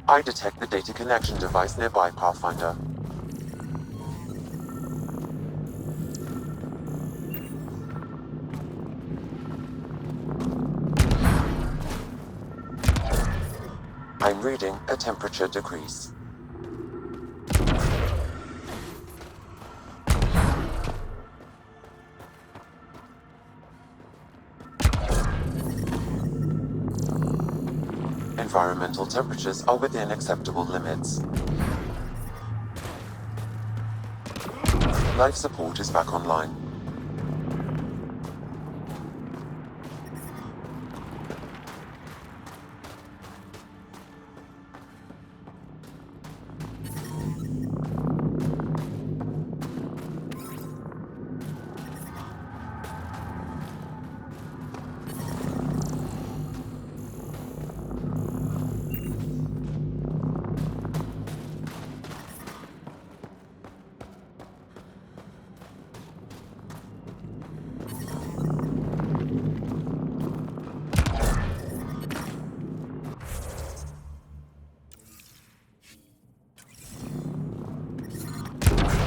I detect the data connection device nearby, Pathfinder. I'm reading a temperature decrease. Environmental temperatures are within acceptable limits. Life support is back online.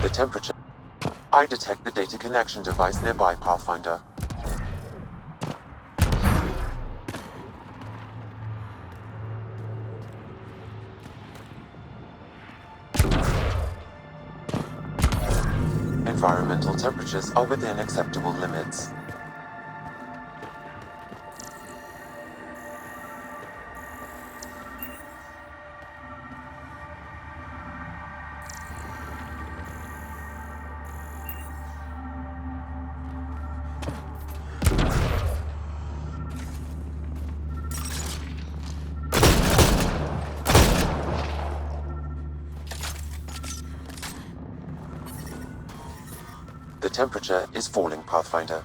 The temperature. I detect the data connection device nearby, Pathfinder. Environmental temperatures are within acceptable limits. The temperature is falling, Pathfinder.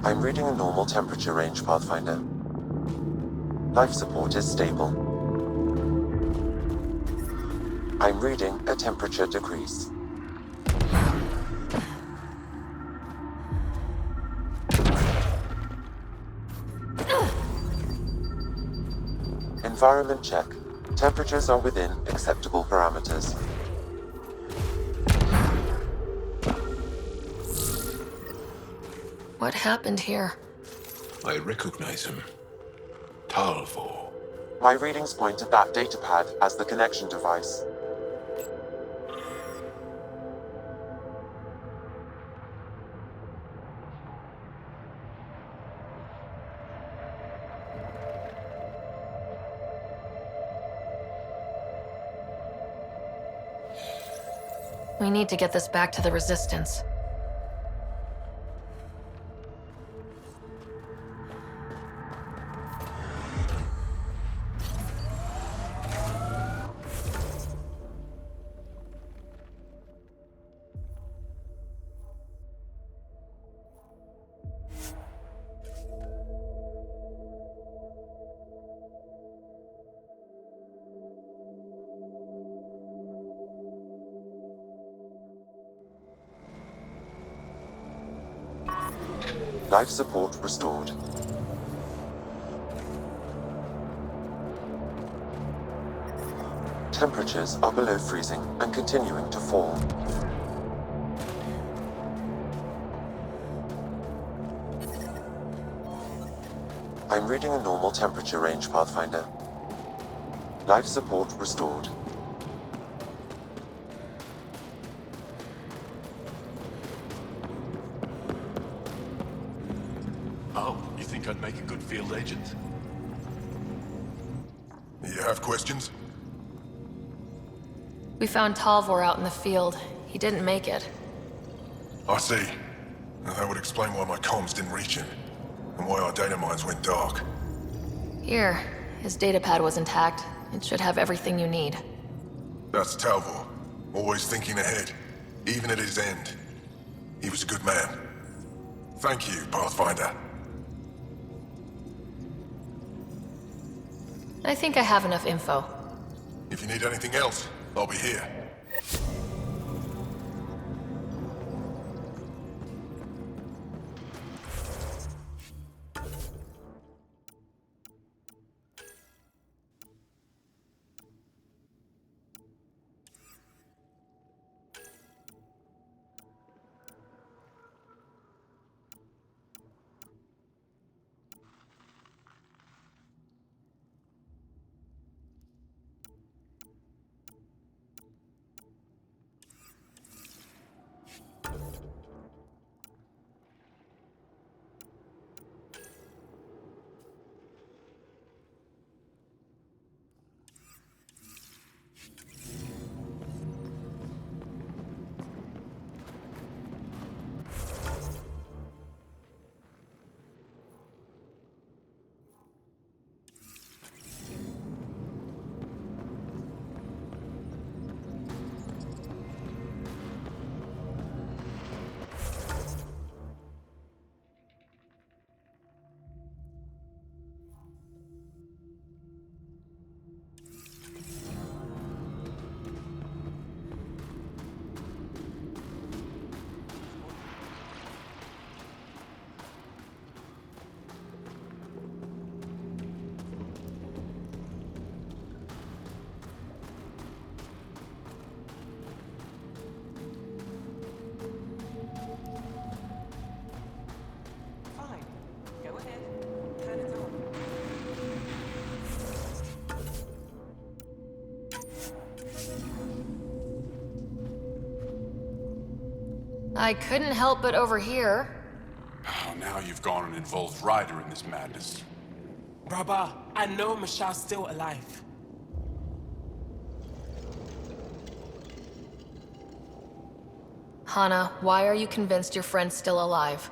I'm reading a normal temperature range, Pathfinder. Life support is stable. I'm reading a temperature decrease. Environment check. Temperatures are within acceptable parameters. What happened here? I recognize him. Talvor. My readings point to that datapad as the connection device. We need to get this back to the Resistance. Life support restored. Temperatures are below freezing and continuing to fall. I'm reading a normal temperature range, Pathfinder. Life support restored. Oh, you think I'd make a good field agent? You have questions? We found Talvor out in the field. He didn't make it. I see. And that would explain why my comms didn't reach him, and why our data mines went dark. Here, his datapad was intact. It should have everything you need. That's Talvor, always thinking ahead, even at his end. He was a good man. Thank you, Pathfinder. I think I have enough info. If you need anything else, I'll be here. Fine. Go ahead. Turn it on. I couldn't help but overhear. Oh, now you've gone and involved Ryder in this madness. Rabah, I know Michelle's still alive. Hana, why are you convinced your friend's still alive?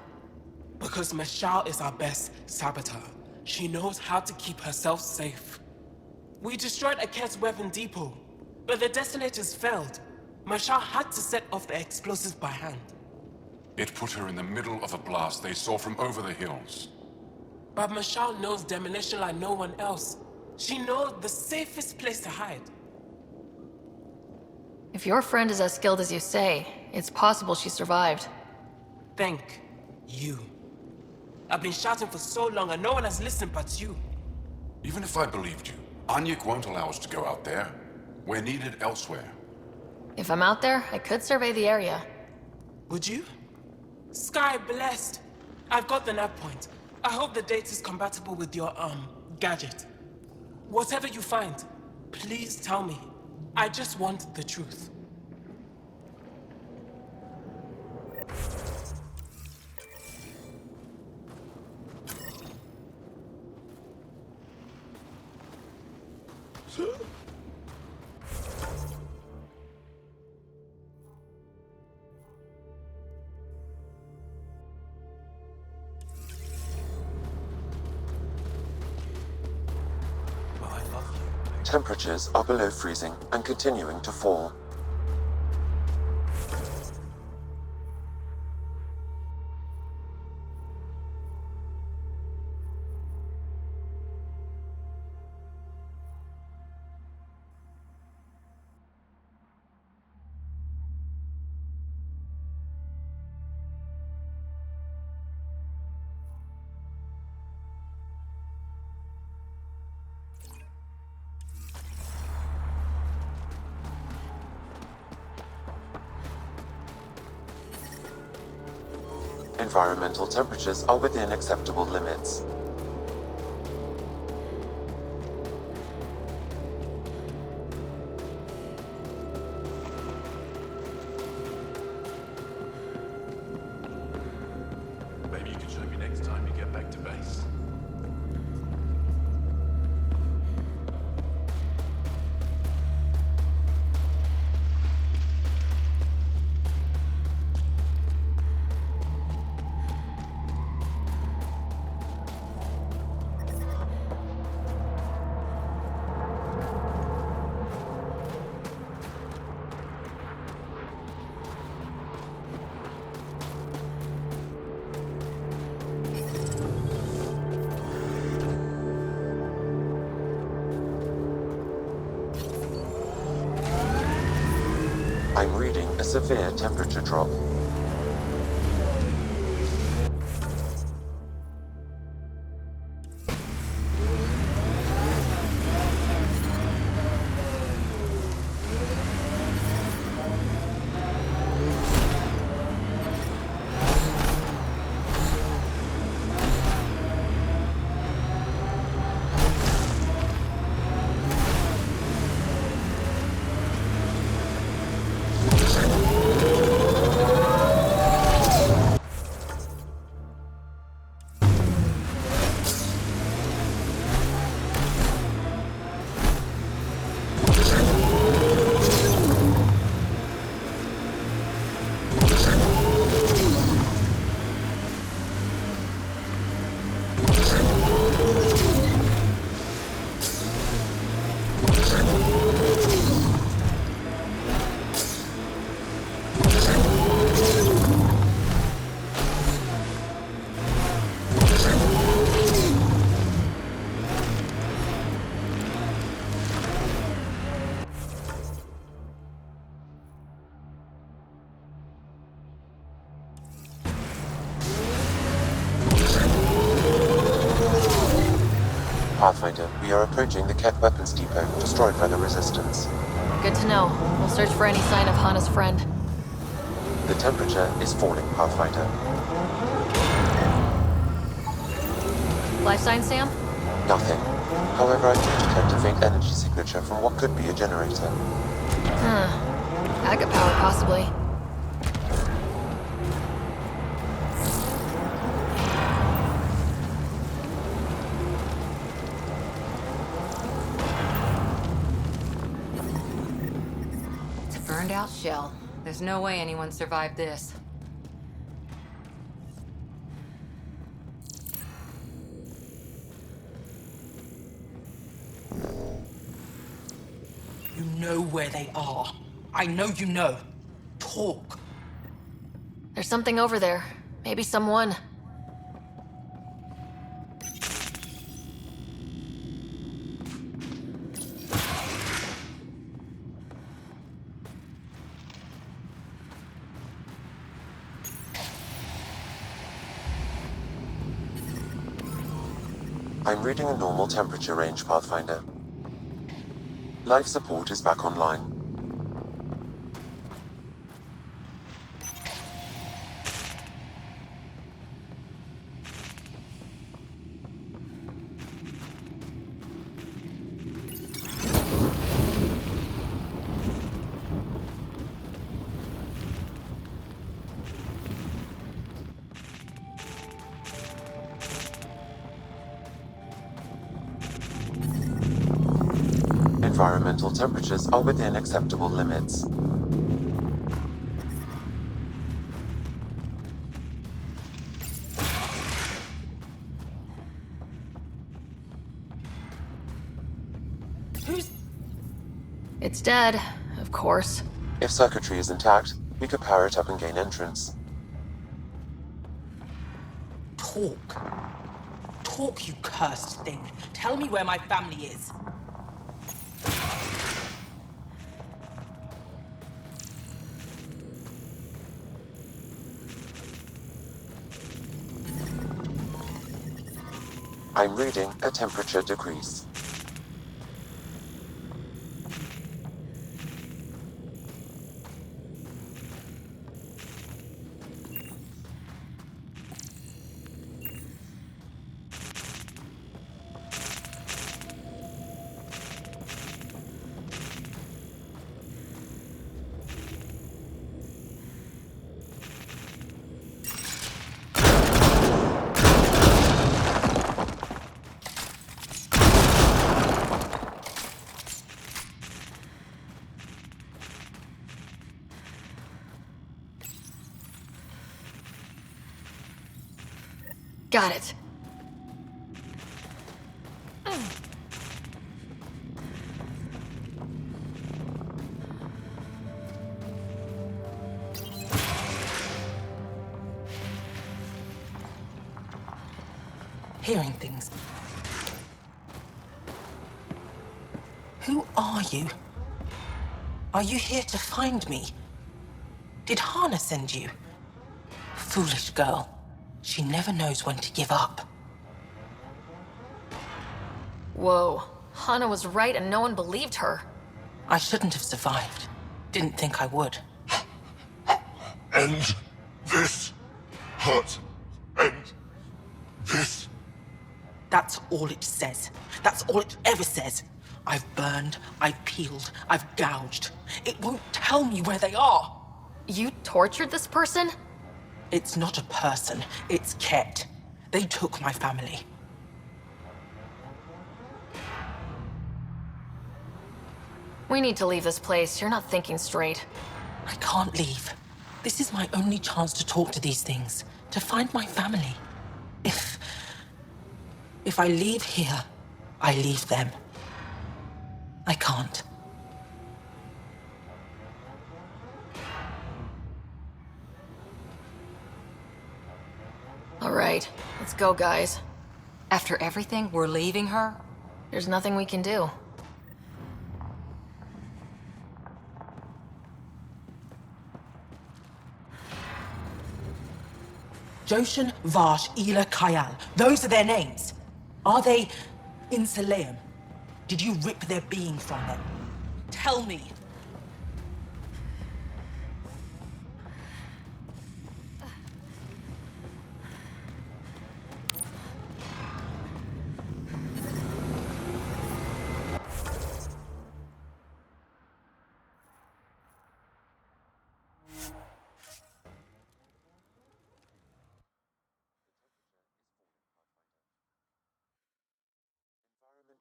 Because Michelle is our best saboteur. She knows how to keep herself safe. We destroyed Aket's weapon depot, but the detonators failed. Michelle had to set off the explosives by hand. It put her in the middle of a blast they saw from over the hills. But Michelle knows demolition like no one else. She knows the safest place to hide. If your friend is as skilled as you say, it's possible she survived. Thank you. I've been shouting for so long and no one has listened but you. Even if I believed you, Anyek won't allow us to go out there. We're needed elsewhere. If I'm out there, I could survey the area. Would you? Sky blessed. I've got the nav point. I hope the data's compatible with your, gadget. Whatever you find, please tell me. I just want the truth. Temperatures are below freezing and continuing to fall. Environmental temperatures are within acceptable limits. Maybe you can show me next time you get back to base. I'm reading a severe temperature drop. Pathfinder, we are approaching the Kett weapons depot, destroyed by the Resistance. Good to know. We'll search for any sign of Hana's friend. The temperature is falling, Pathfinder. Life sign, Sam? Nothing. However, I do detect a faint energy signature from what could be a generator. Agate power, possibly. It's a burned out shell. There's no way anyone survived this. You know where they are. I know you know. Talk. There's something over there. Maybe someone. I'm reading a normal temperature range, Pathfinder. Life support is back online. Environmental temperatures are within acceptable limits. Who's... It's dead, of course. If circuitry is intact, we could power it up and gain entrance. Talk. Talk, you cursed thing. Tell me where my family is. I'm reading a temperature decrease. Got it. Hearing things. Who are you? Are you here to find me? Did Hana send you? Foolish girl. She never knows when to give up. Whoa. Hana was right and no one believed her. I shouldn't have survived. Didn't think I would. End this. Hurt. End this. That's all it says. That's all it ever says. I've burned, I've peeled, I've gouged. It won't tell me where they are. You tortured this person? It's not a person, it's Ket. They took my family. We need to leave this place. You're not thinking straight. I can't leave. This is my only chance to talk to these things, to find my family. If I leave here, I leave them. I can't. All right, let's go, guys. After everything, we're leaving her? There's nothing we can do. Joshan, Vash, Ela, Kayal. Those are their names. Are they in Saleum? Did you rip their being from them? Tell me.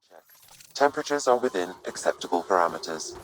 Check. Temperatures are within acceptable parameters.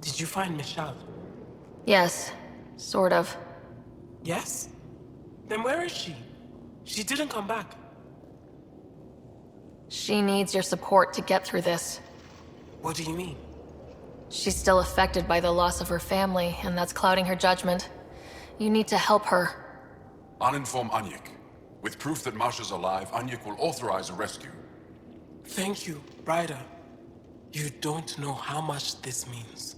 Did you find Michelle? Yes, sort of. Yes? Then where is she? She didn't come back. She needs your support to get through this. What do you mean? She's still affected by the loss of her family, and that's clouding her judgment. You need to help her. Uninform Anyek. With proof that Masha's alive, Anyek will authorize a rescue. Thank you, Ryder. You don't know how much this means.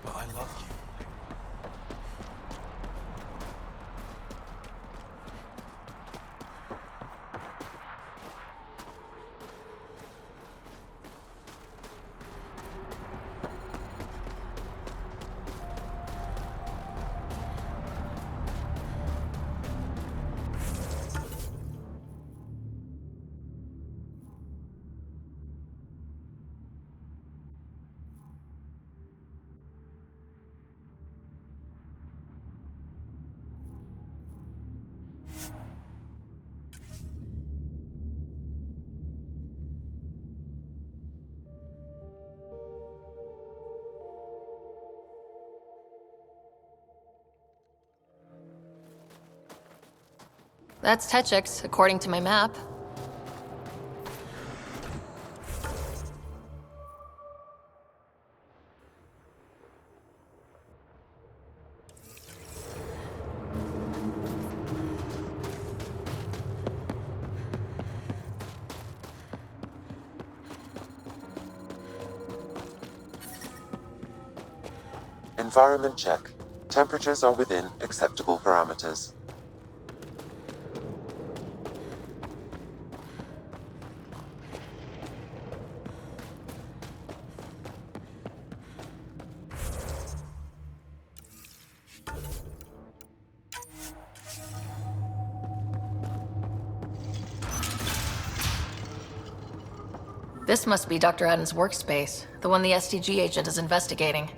But I love you. That's Techix, according to my map. Environment check. Temperatures are within acceptable parameters. This must be Dr. Adden's workspace, the one the SDG agent is investigating.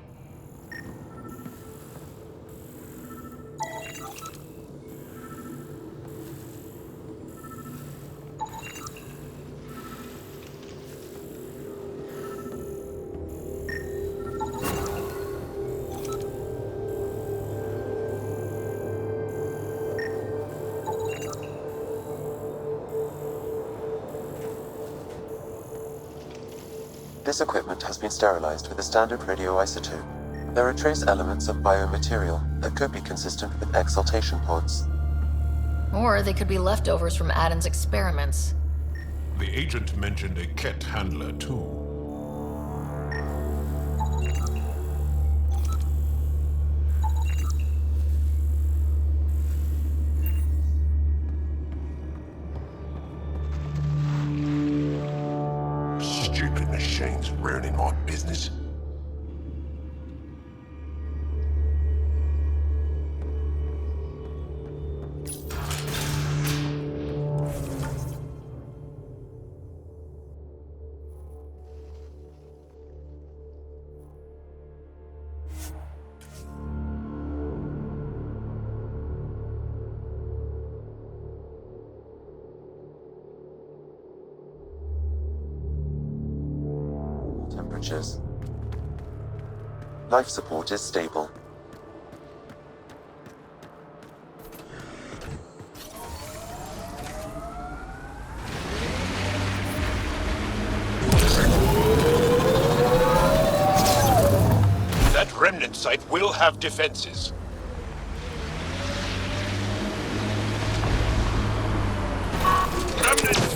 This equipment has been sterilized with a standard radioisotope. There are trace elements of biomaterial that could be consistent with exaltation pods. Or they could be leftovers from Adden's experiments. The agent mentioned a Ket handler, too. Stupid machines ruining my business. Temperatures. Life support is stable. That remnant site will have defenses. Remnant!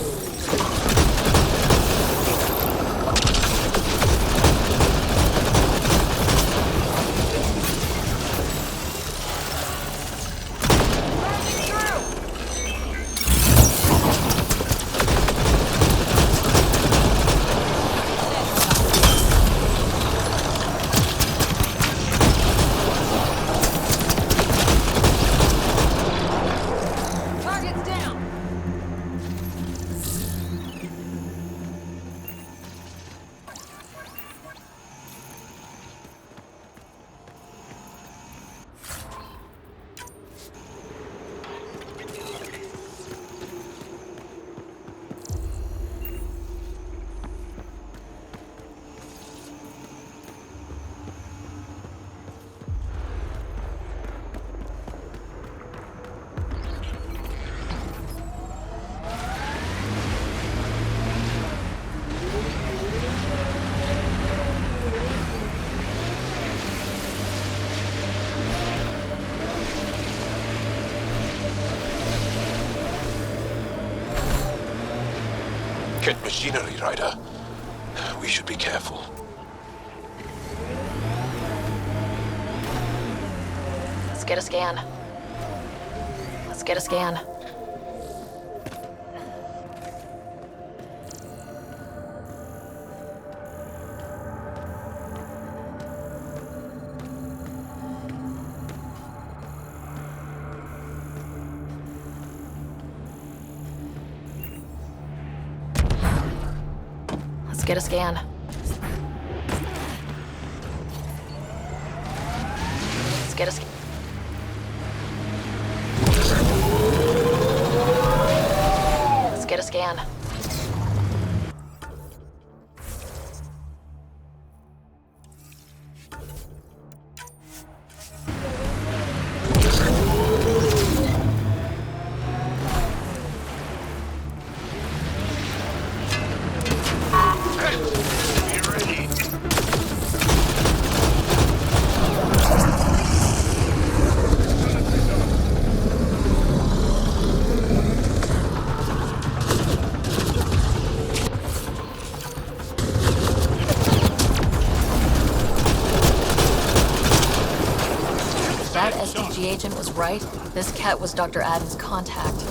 Target's down! Ket machinery, Ryder. We should be careful. Let's get a scan. Let's get a scan. Let's get a scan. Let's get a scan. Let's get a scan. BSG agent was right. This Ket was Dr. Aden's contact.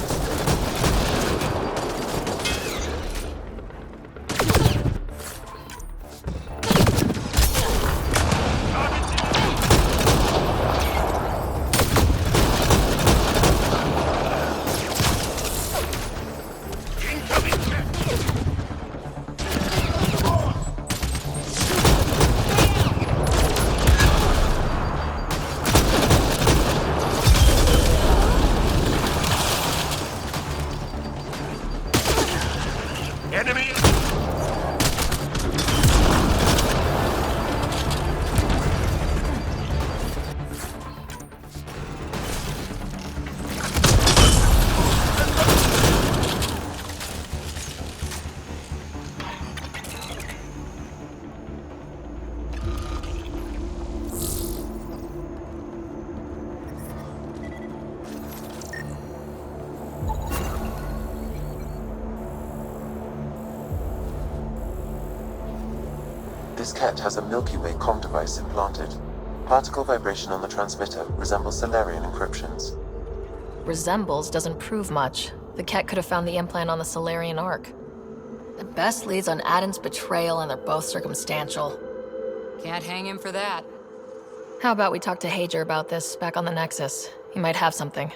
Enemy! This Ket has a Milky Way comm device implanted. Particle vibration on the transmitter resembles Solarian encryptions. Resembles doesn't prove much. The Ket could have found the implant on the Solarian Ark. The best leads on Aden's betrayal, and they're both circumstantial. Can't hang him for that. How about we talk to Hager about this back on the Nexus? He might have something.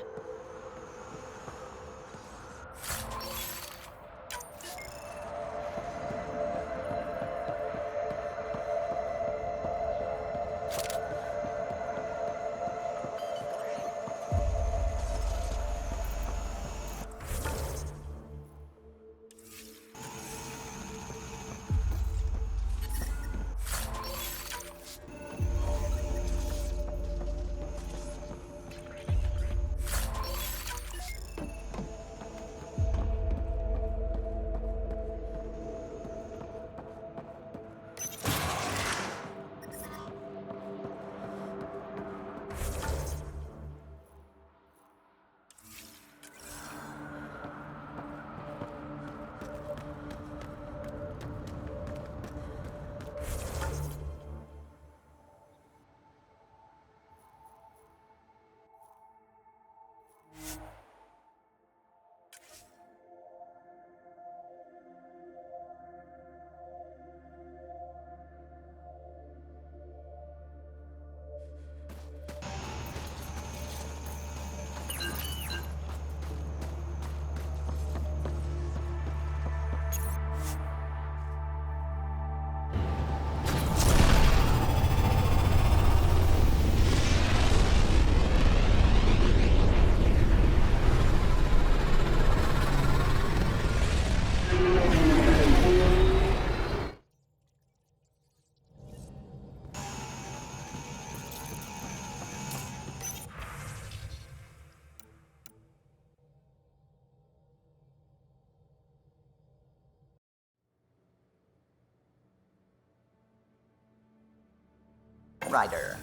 Ryder.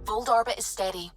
Old orbit is steady.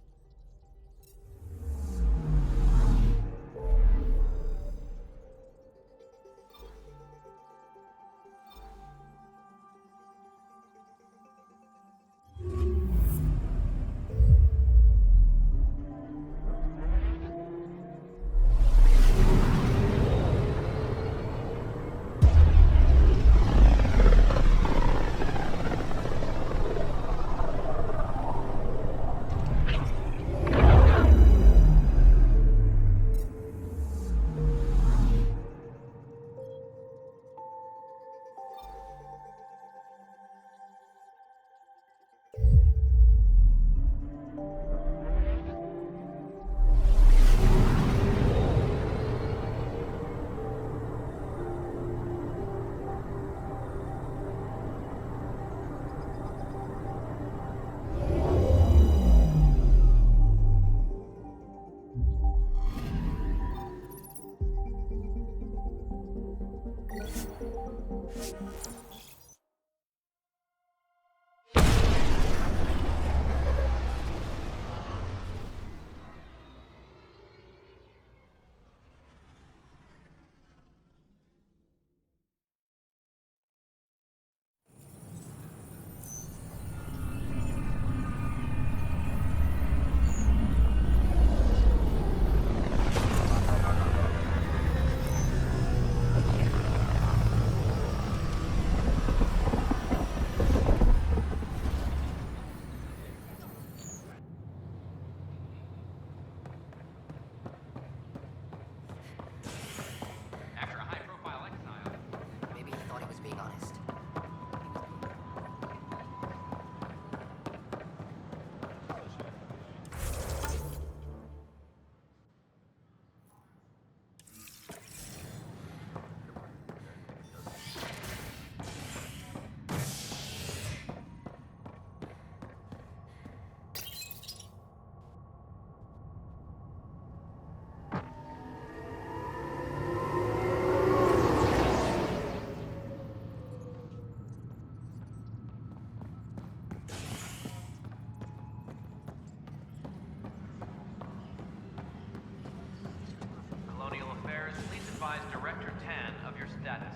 advise Director Tan of your status.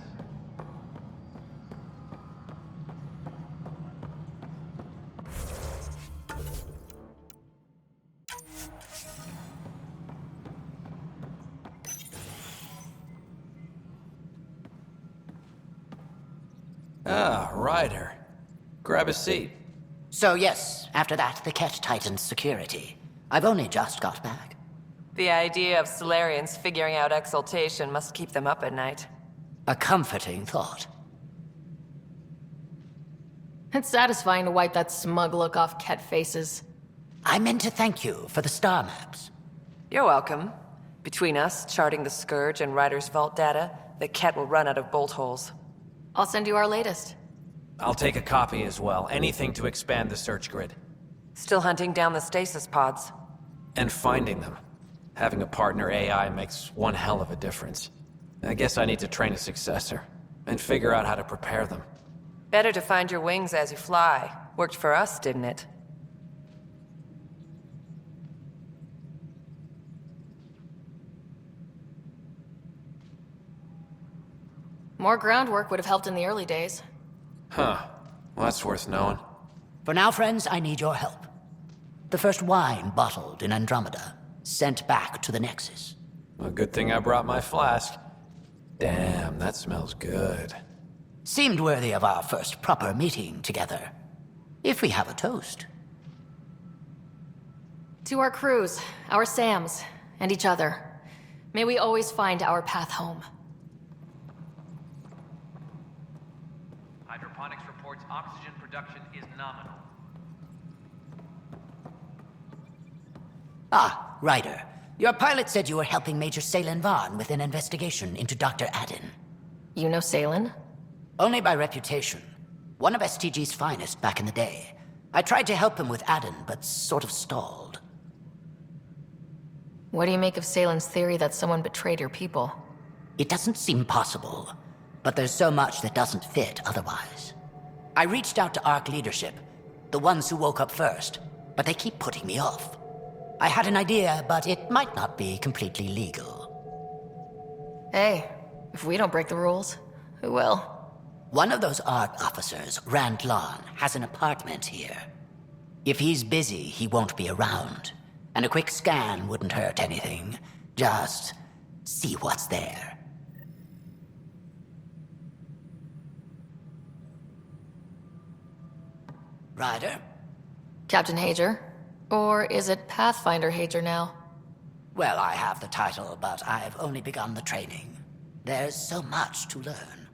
Ah, Ryder. Grab a seat. So yes, after that, the Ket tightened security. I've only just got back. The idea of Solarians figuring out exaltation must keep them up at night. A comforting thought. It's satisfying to wipe that smug look off Ket faces. I meant to thank you for the star maps. You're welcome. Between us, charting the Scourge and Ryder's vault data, the Ket will run out of bolt holes. I'll send you our latest. I'll take a copy as well. Anything to expand the search grid. Still hunting down the stasis pods. And finding them. Having a partner AI makes one hell of a difference. I guess I need to train a successor, and figure out how to prepare them. Better to find your wings as you fly. Worked for us, didn't it? More groundwork would have helped in the early days. Huh. Well, that's worth knowing. For now, friends, I need your help. The first wine bottled in Andromeda, sent back to the Nexus. A good thing I brought my flask. Damn, that smells good. Seemed worthy of our first proper meeting together. If we have a toast. To our crews, our Sams, and each other. May we always find our path home. Hydroponics reports oxygen production is nominal. Ah, Ryder. Your pilot said you were helping Major Salen Vaughn with an investigation into Dr. Addin. You know Salen? Only by reputation. One of STG's finest back in the day. I tried to help him with Addin, but sort of stalled. What do you make of Salen's theory that someone betrayed your people? It doesn't seem possible, but there's so much that doesn't fit otherwise. I reached out to ARC leadership, the ones who woke up first, but they keep putting me off. I had an idea, but it might not be completely legal. Hey, if we don't break the rules, who will? One of those ARC officers, Rand Lon, has an apartment here. If he's busy, he won't be around. And a quick scan wouldn't hurt anything. Just see what's there. Ryder? Captain Hager? Or is it Pathfinder Hager now? Well, I have the title, but I've only begun the training. There's so much to learn.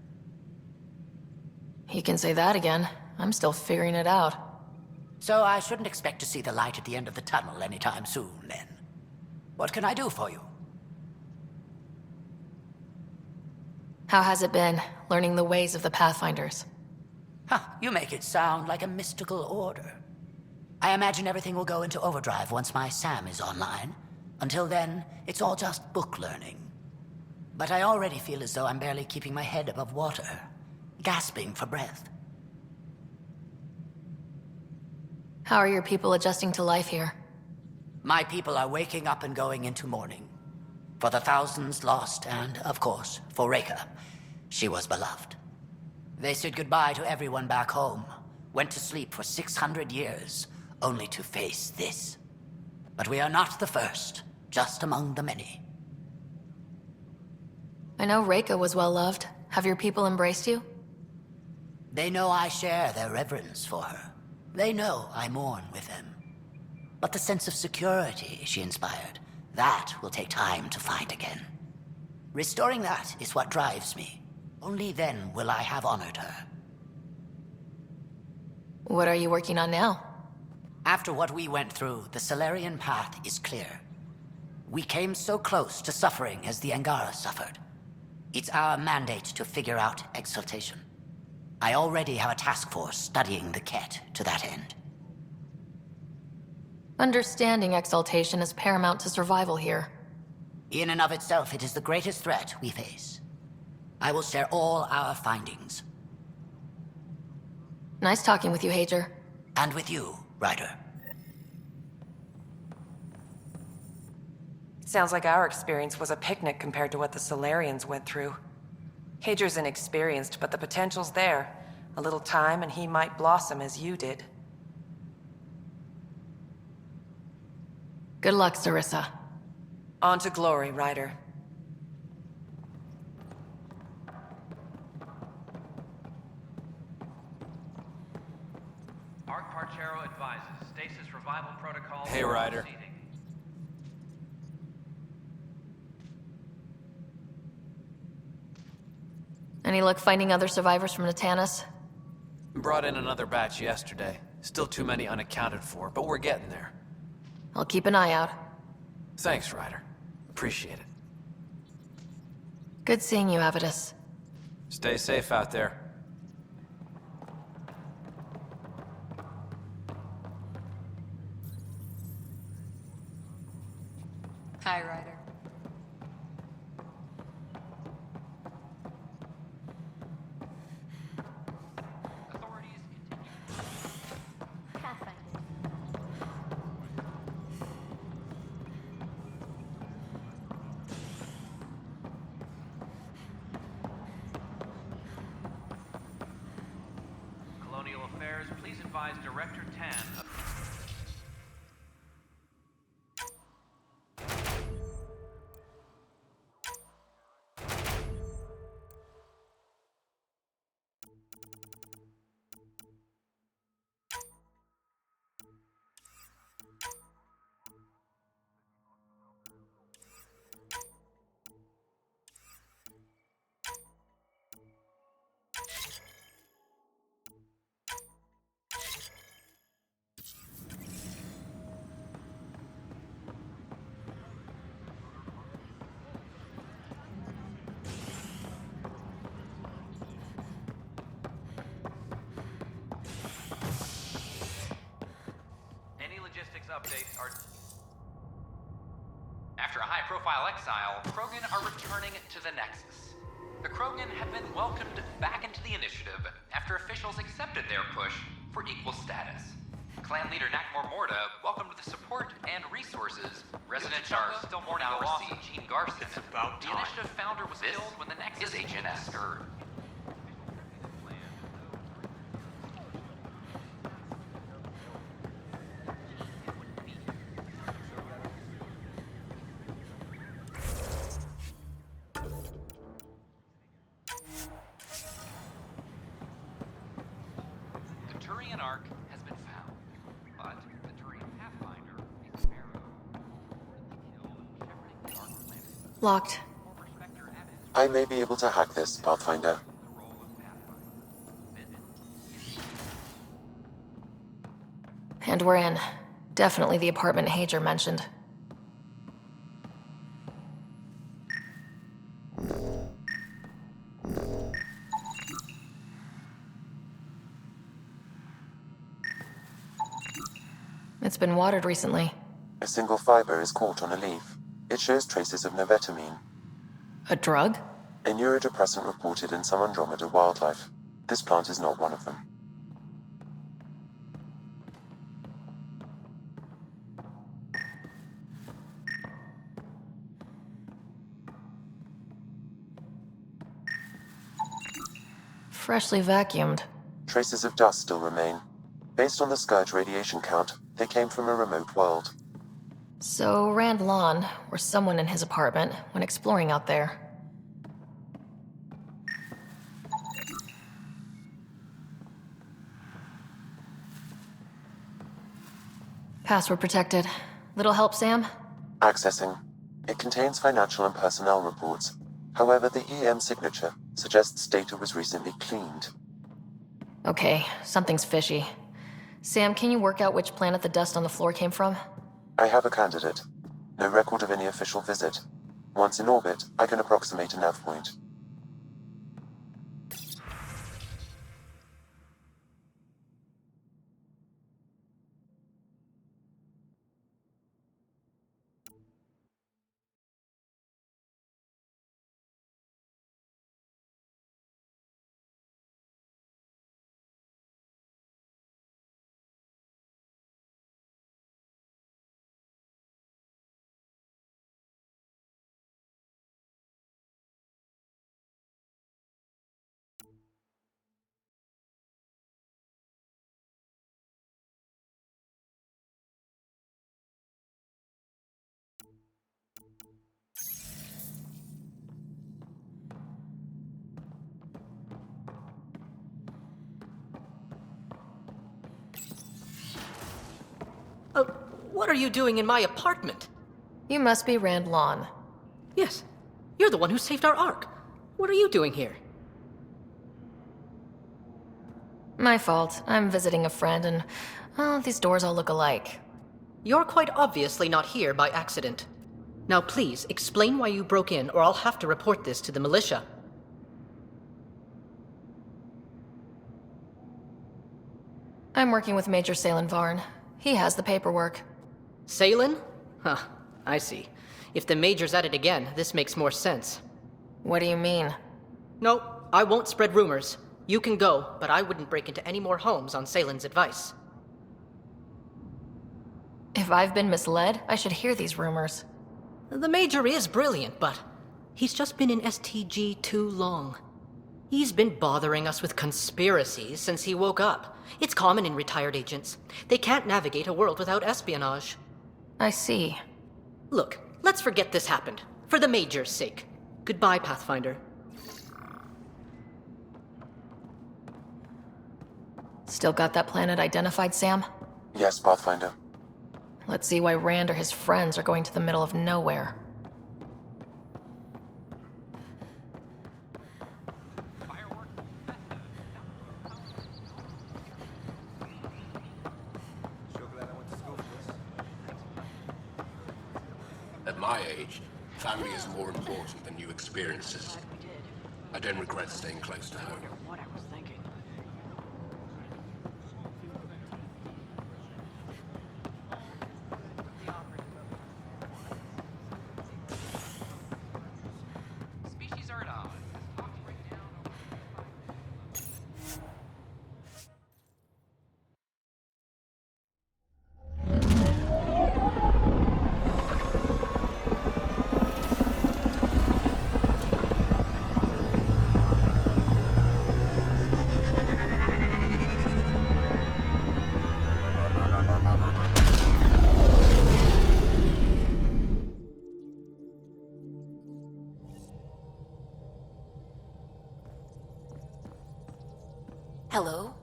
You can say that again. I'm still figuring it out. So I shouldn't expect to see the light at the end of the tunnel anytime soon, then. What can I do for you? How has it been, learning the ways of the Pathfinders? Huh, you make it sound like a mystical order. I imagine everything will go into overdrive once my SAM is online. Until then, it's all just book learning. But I already feel as though I'm barely keeping my head above water, gasping for breath. How are your people adjusting to life here? My people are waking up and going into mourning. For the thousands lost, and, of course, for Reka. She was beloved. They said goodbye to everyone back home, went to sleep for 600 years, only to face this. But we are not the first, just among the many. I know Reka was well loved. Have your people embraced you? They know I share their reverence for her. They know I mourn with them. But the sense of security she inspired, that will take time to find again. Restoring that is what drives me. Only then will I have honored her. What are you working on now? After what we went through, the Solarian path is clear. We came so close to suffering as the Angara suffered. It's our mandate to figure out exaltation. I already have a task force studying the Ket to that end. Understanding exaltation is paramount to survival here. In and of itself, it is the greatest threat we face. I will share all our findings. Nice talking with you, Hager. And with you, Ryder. Sounds like our experience was a picnic compared to what the Solarians went through. Hager's inexperienced, but the potential's there. A little time and he might blossom as you did. Good luck, Sarissa. On to glory, Ryder. Arc Parchero advises stasis revival protocol. Hey, Ryder. proceeding. Any luck finding other survivors from Natanis? Brought in another batch yesterday. Still too many unaccounted for, but we're getting there. I'll keep an eye out. Thanks, Ryder. Appreciate it. Good seeing you, Avidus. Stay safe out there. Hi, Ryder. Colonial Affairs, please advise Director 10 of... Any logistics updates are... After a high-profile exile, Krogan are returning to the Nexus. The Krogan have been welcomed back into the initiative after officials accepted their push for equal status. Clan leader Nakmor Morda welcomed the support and resources. Residents are still mourning the loss of Gene Garson. It's about The time. initiative founder was killed when the Nexus agent stirred. The Turian Ark has been found, but the Turian Pathfinder is Sparrow. Shepherding the Ark planet. Locked. I may be able to hack this, Pathfinder. And we're in. Definitely the apartment Hager mentioned. It's been watered recently. A single fiber is caught on a leaf. It shows traces of novetamine, A drug? a neurodepressant reported in some Andromeda wildlife. This plant is not one of them. Freshly vacuumed. Traces of dust still remain. Based on the Scourge radiation count, they came from a remote world. So Rand Lon, or someone in his apartment, when exploring out there. Password protected. Little help, Sam? Accessing. It contains financial and personnel reports. However, the EM signature suggests data was recently cleaned. Okay, something's fishy. Sam, can you work out which planet the dust on the floor came from? I have a candidate. No record of any official visit. Once in orbit, I can approximate a nav point. What are you doing in my apartment? You must be Rand Lawn. Yes. You're the one who saved our Ark. What are you doing here? My fault. I'm visiting a friend and, well, these doors all look alike. You're quite obviously not here by accident. Now please, explain why you broke in or I'll have to report this to the militia. I'm working with Major Salen Varn. He has the paperwork. Salen? Huh, I see. If the Major's at it again, this makes more sense. What do you mean? No, I won't spread rumors. You can go, but I wouldn't break into any more homes on Salen's advice. If I've been misled, I should hear these rumors. The Major is brilliant, but he's just been in STG too long. He's been bothering us with conspiracies since he woke up. It's common in retired agents. They can't navigate a world without espionage. I see. Look, let's forget this happened. For the Major's sake. Goodbye, Pathfinder. Still got that planet identified, Sam? Yes, Pathfinder. Let's see why Rand or his friends are going to the middle of nowhere. At my age, family is more important than new experiences. I don't regret staying close to home. What I was thinking. Species are at odds. Hello?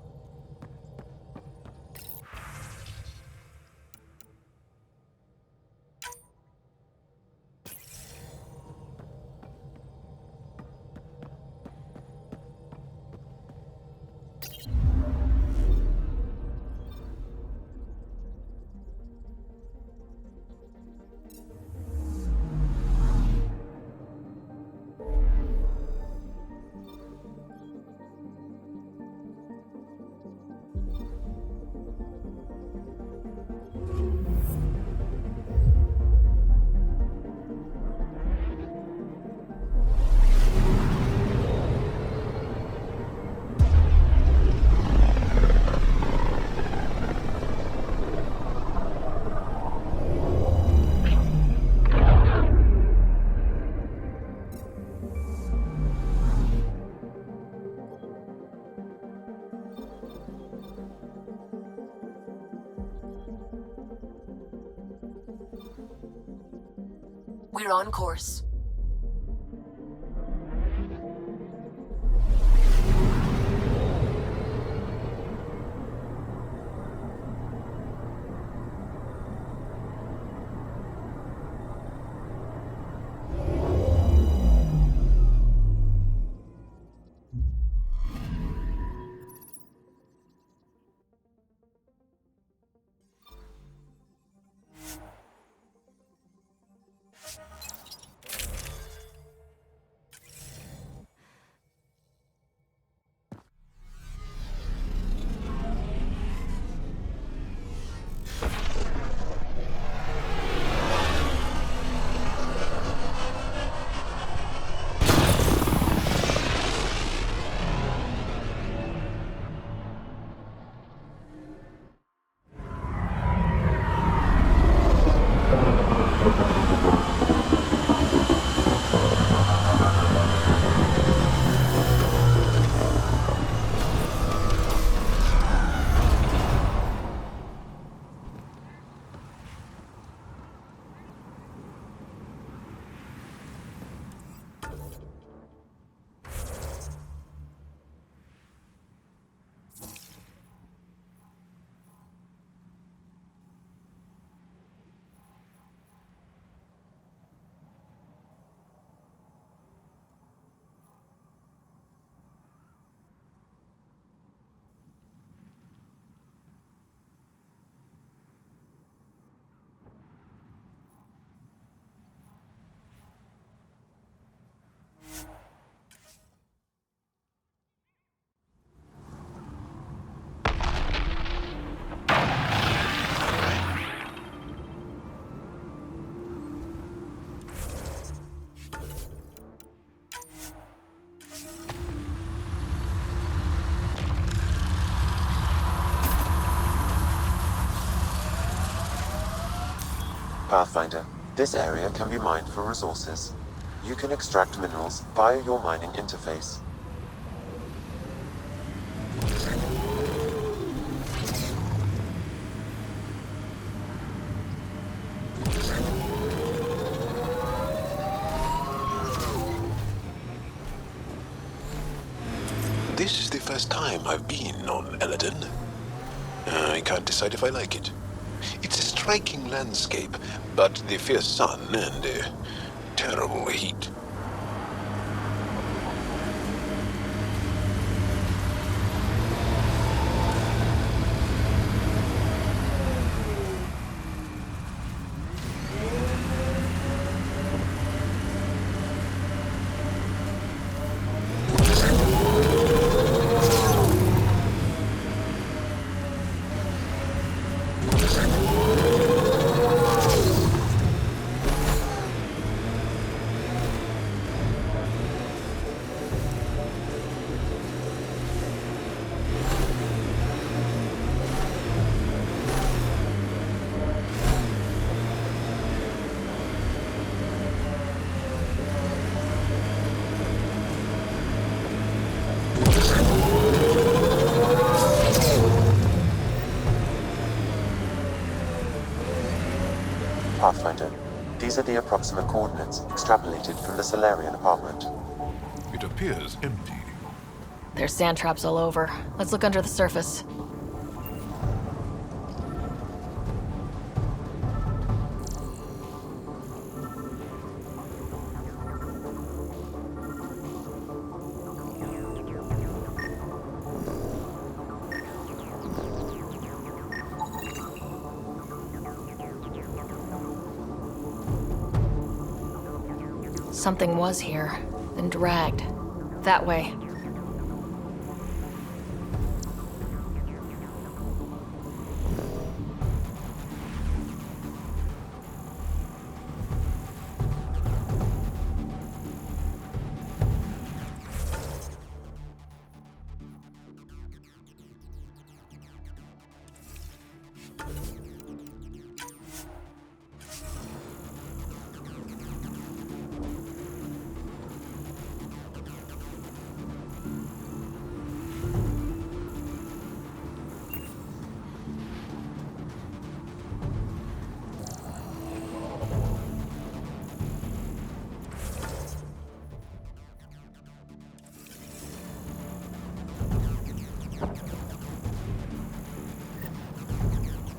We're on course. Pathfinder, this area can be mined for resources. You can extract minerals via your mining interface. This is the first time I've been on Eladon. I can't decide if I like it. It's a striking landscape, but the fierce sun and the terrible heat. Pathfinder, these are the approximate coordinates extrapolated from the Solarian apartment. It appears empty. There's sand traps all over. Let's look under the surface. Something was here, then dragged. That way.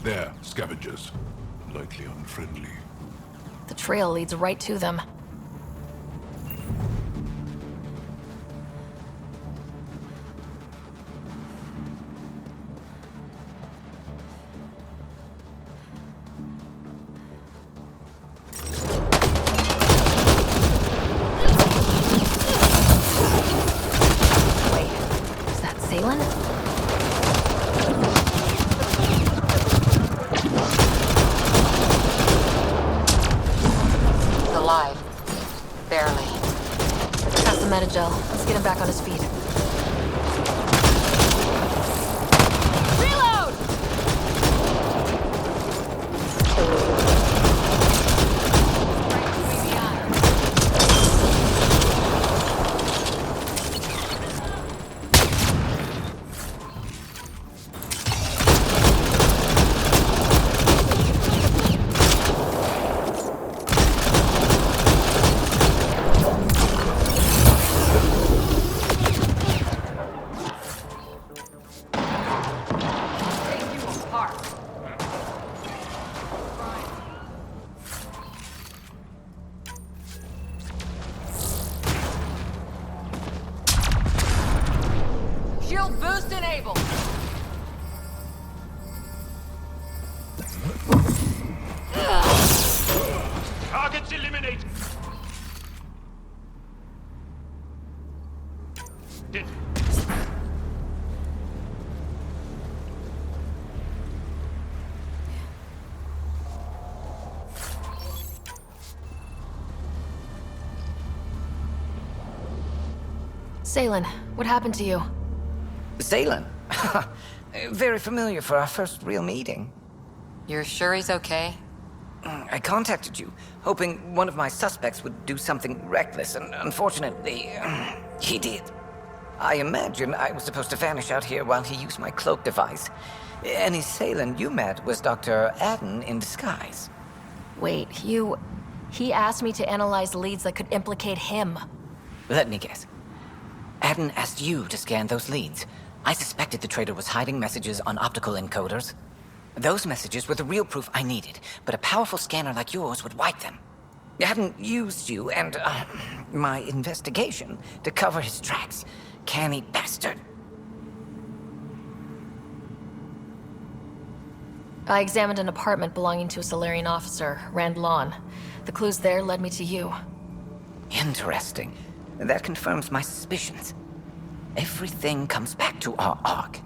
There, scavengers. Likely unfriendly. The trail leads right to them. Wait, is that Salen? Alive. Barely. Pass the Metagel. Let's get him back on his feet. Reload! Shield boost enabled. Targets eliminated. Salen, what happened to you? Salen? Very familiar for our first real meeting. You're sure he's okay? I contacted you, hoping one of my suspects would do something reckless, and unfortunately, he did. I imagine I was supposed to vanish out here while he used my cloak device. Any assailant you met was Dr. Aden in disguise. Wait, He asked me to analyze leads that could implicate him. Let me guess. Aden asked you to scan those leads. I suspected the traitor was hiding messages on optical encoders. Those messages were the real proof I needed, but a powerful scanner like yours would wipe them. Aden used you and, my investigation to cover his tracks. Canny bastard. I examined an apartment belonging to a Solarian officer, Rand Lawn. The clues there led me to you. Interesting. That confirms my suspicions. Everything comes back to our arc.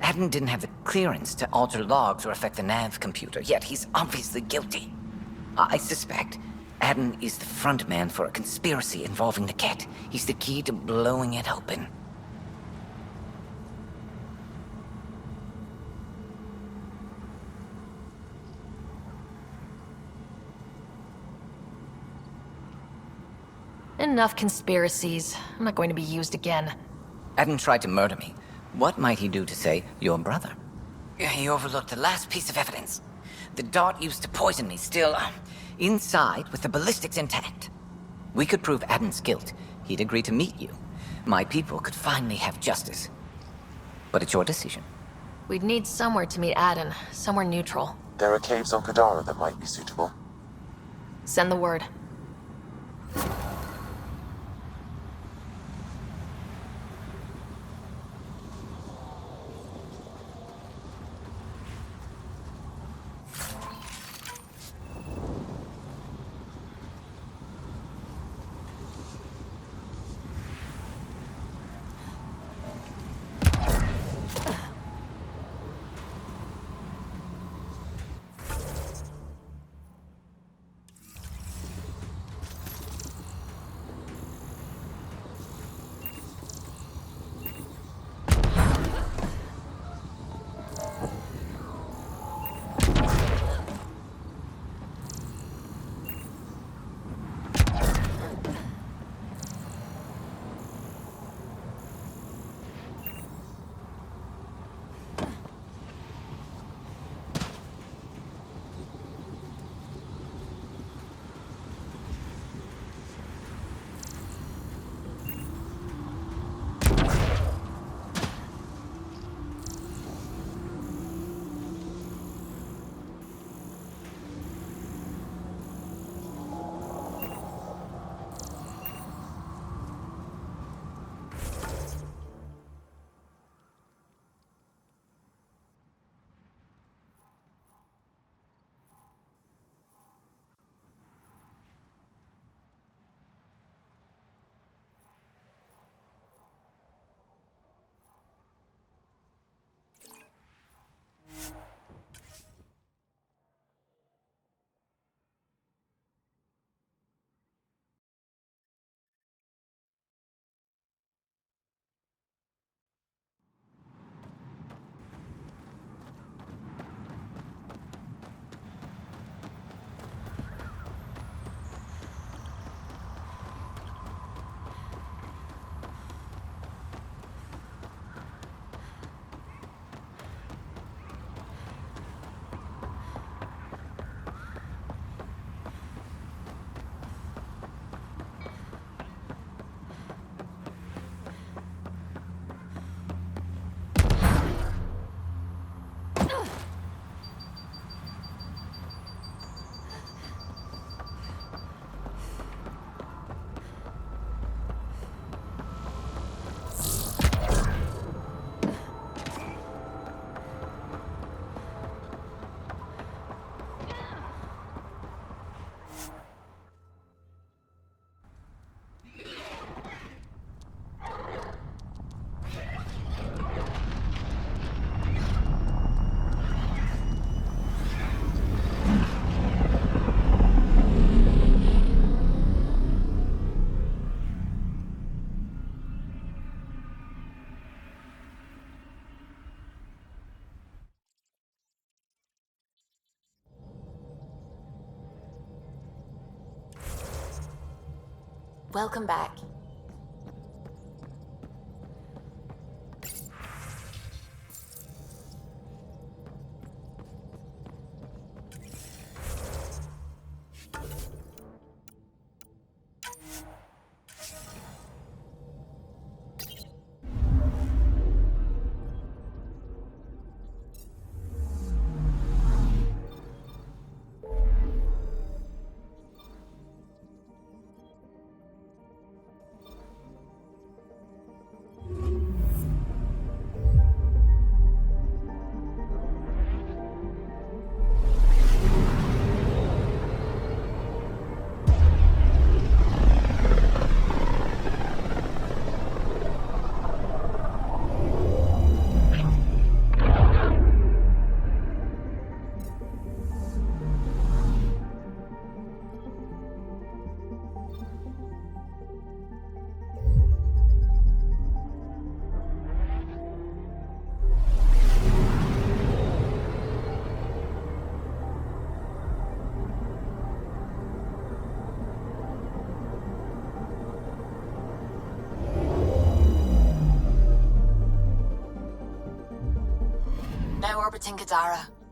Aden didn't have the clearance to alter logs or affect the nav computer, yet he's obviously guilty. I suspect Aden is the front man for a conspiracy involving the Ket. He's the key to blowing it open. Enough conspiracies. I'm not going to be used again. Aden tried to murder me. What might he do to say, your brother? He overlooked the last piece of evidence. The dart used to poison me still, inside with the ballistics intact. We could prove Aden's guilt. He'd agree to meet you. My people could finally have justice. But it's your decision. We'd need somewhere to meet Aden, somewhere neutral. There are caves on Kadara that might be suitable. Send the word. Welcome back. No orbiting Kadara.